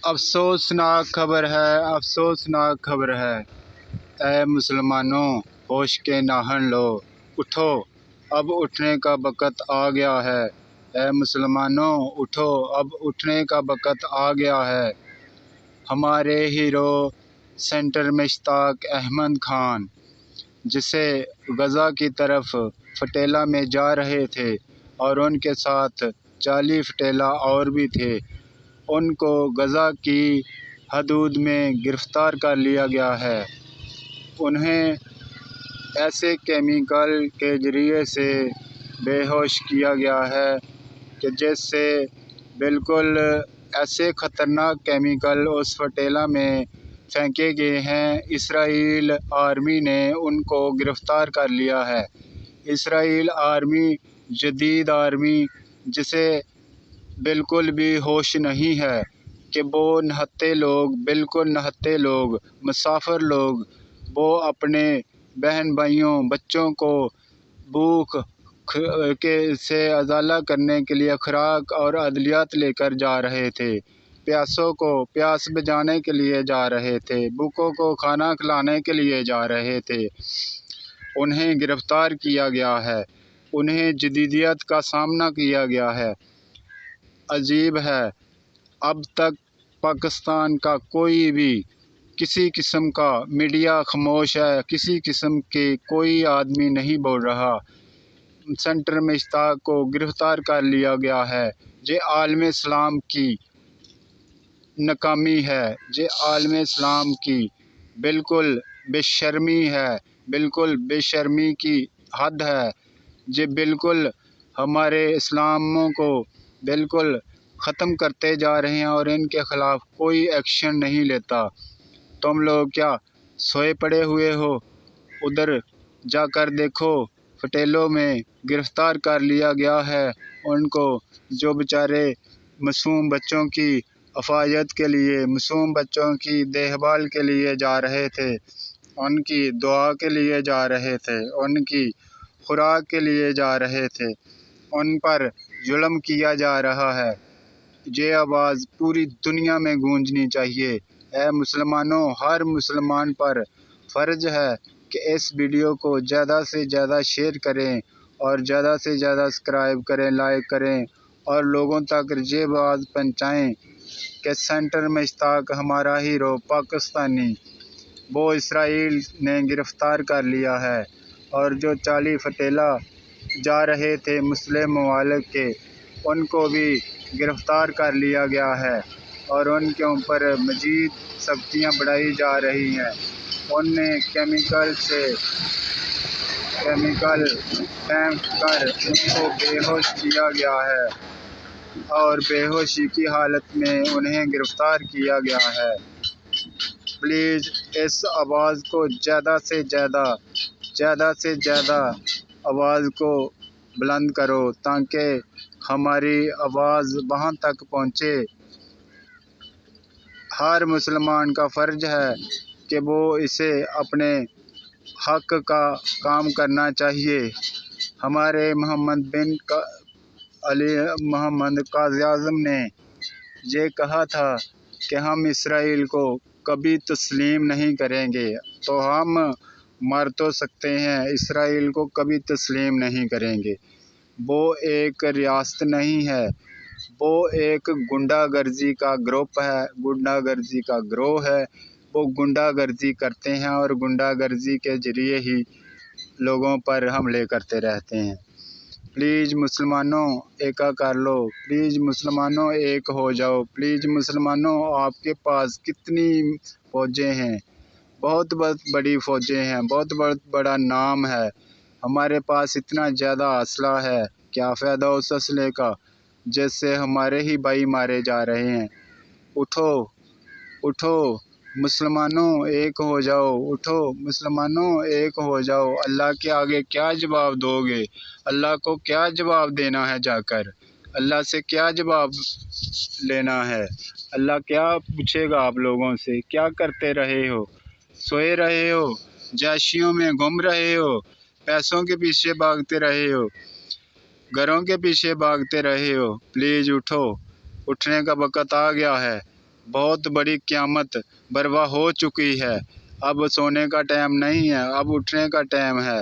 افسوسناک خبر ہے، افسوسناک خبر ہے، اے مسلمانوں ہوش کے ناہن لو، اٹھو اب اٹھنے کا وقت آ گیا ہے، اے مسلمانوں اٹھو اب اٹھنے کا وقت آ گیا ہے۔ ہمارے ہیرو سینٹر مشتاق احمد خان جسے غزہ کی طرف پٹیلہ میں جا رہے تھے اور ان کے ساتھ 40 پٹیلہ اور بھی تھے، ان کو غزہ کی حدود میں گرفتار کر لیا گیا ہے۔ انہیں ایسے کیمیکل کے ذریعے سے بے ہوش کیا گیا ہے کہ جس سے بالکل ایسے خطرناک کیمیکل اس پٹیلہ میں پھینکے گئے ہیں۔ اسرائیل آرمی نے ان کو گرفتار کر لیا ہے۔ اسرائیل آرمی جدید آرمی جسے بالکل بھی ہوش نہیں ہے کہ وہ نہتے لوگ، بالکل نہتے لوگ، مسافر لوگ، وہ اپنے بہن بھائیوں بچوں کو بھوک سے ازالہ کرنے کے لیے خوراک اور ادویات لے کر جا رہے تھے، پیاسوں کو پیاس بجھانے کے لیے جا رہے تھے، بھوکوں کو کھانا کھلانے کے لیے جا رہے تھے۔ انہیں گرفتار کیا گیا ہے، انہیں جدیدیت کا سامنا کیا گیا ہے۔ عجیب ہے، اب تک پاکستان کا کوئی بھی کسی قسم کا میڈیا خاموش ہے، کسی قسم کے کوئی آدمی نہیں بول رہا۔ سینٹر مشتاق کو گرفتار کر لیا گیا ہے۔ یہ عالم اسلام کی ناکامی ہے، یہ عالم اسلام کی بالکل بے شرمی ہے، بالکل بے شرمی کی حد ہے۔ یہ بالکل ہمارے اسلاموں کو بالکل ختم کرتے جا رہے ہیں اور ان کے خلاف کوئی ایکشن نہیں لیتا۔ تم لوگ کیا سوئے پڑے ہوئے ہو؟ ادھر جا کر دیکھو، پٹیلوں میں گرفتار کر لیا گیا ہے ان کو، جو بیچارے معصوم بچوں کی حفاظت کے لیے، معصوم بچوں کی دیکھ بھال کے لیے جا رہے تھے، ان کی دعا کے لیے جا رہے تھے، ان کی خوراک کے لیے جا رہے تھے، ان پر ظلم کیا جا رہا ہے۔ یہ آواز پوری دنیا میں گونجنی چاہیے۔ اے مسلمانوں، ہر مسلمان پر فرض ہے کہ اس ویڈیو کو زیادہ سے زیادہ شیئر کریں اور زیادہ سے زیادہ سبسکرائب کریں، لائک کریں اور لوگوں تک یہ بات پہنچائیں کہ سینٹر مشتاق ہمارا ہیرو پاکستانی وہ اسرائیل نے گرفتار کر لیا ہے، اور جو 40 پٹیلہ جا رہے تھے مسلم ممالک کے، ان کو بھی گرفتار کر لیا گیا ہے اور ان کے اوپر مزید سختیاں بڑھائی جا رہی ہیں۔ ان نے کیمیکل پھینک کر ان کو بے ہوش کیا گیا ہے اور بے ہوشی کی حالت میں انہیں گرفتار کیا گیا ہے۔ پلیز اس آواز کو زیادہ سے زیادہ آواز کو بلند کرو تاکہ ہماری آواز وہاں تک پہنچے۔ ہر مسلمان کا فرض ہے کہ وہ اسے اپنے حق کا کام کرنا چاہیے۔ ہمارے محمد قائد اعظم نے یہ کہا تھا کہ ہم اسرائیل کو کبھی تسلیم نہیں کریں گے، تو ہم مر تو سکتے ہیں، اسرائیل کو کبھی تسلیم نہیں کریں گے۔ وہ ایک ریاست نہیں ہے، وہ ایک غنڈہ گردی کا گروپ ہے، غنڈہ گردی کا گروہ ہے۔ وہ غنڈہ گردی کرتے ہیں اور غنڈہ گردی کے ذریعے ہی لوگوں پر حملے کرتے رہتے ہیں۔ پلیز مسلمانوں ایکا کر لو، پلیز مسلمانوں ایک ہو جاؤ، پلیز مسلمانوں آپ کے پاس کتنی فوجیں ہیں، بہت بڑی فوجیں ہیں، بہت بڑا نام ہے، ہمارے پاس اتنا زیادہ اسلحہ ہے، کیا فائدہ اس اسلحے کا جس سے ہمارے ہی بھائی مارے جا رہے ہیں۔ اٹھو اٹھو مسلمانوں ایک ہو جاؤ، اٹھو مسلمانوں ایک ہو جاؤ۔ اللہ کے آگے کیا جواب دو گے؟ اللہ کو کیا جواب دینا ہے جا کر؟ اللہ سے کیا جواب لینا ہے؟ اللہ کیا پوچھے گا آپ لوگوں سے؟ کیا کرتے رہے ہو؟ سوئے رہے ہو؟ جاشیوں میں گھوم رہے ہو؟ پیسوں کے پیچھے بھاگتے رہے ہو؟ گھروں کے پیچھے بھاگتے رہے ہو؟ پلیز اٹھو، اٹھنے کا وقت آ گیا ہے، بہت بڑی قیامت برپا ہو چکی ہے، اب سونے کا ٹائم نہیں ہے، اب اٹھنے کا ٹائم ہے۔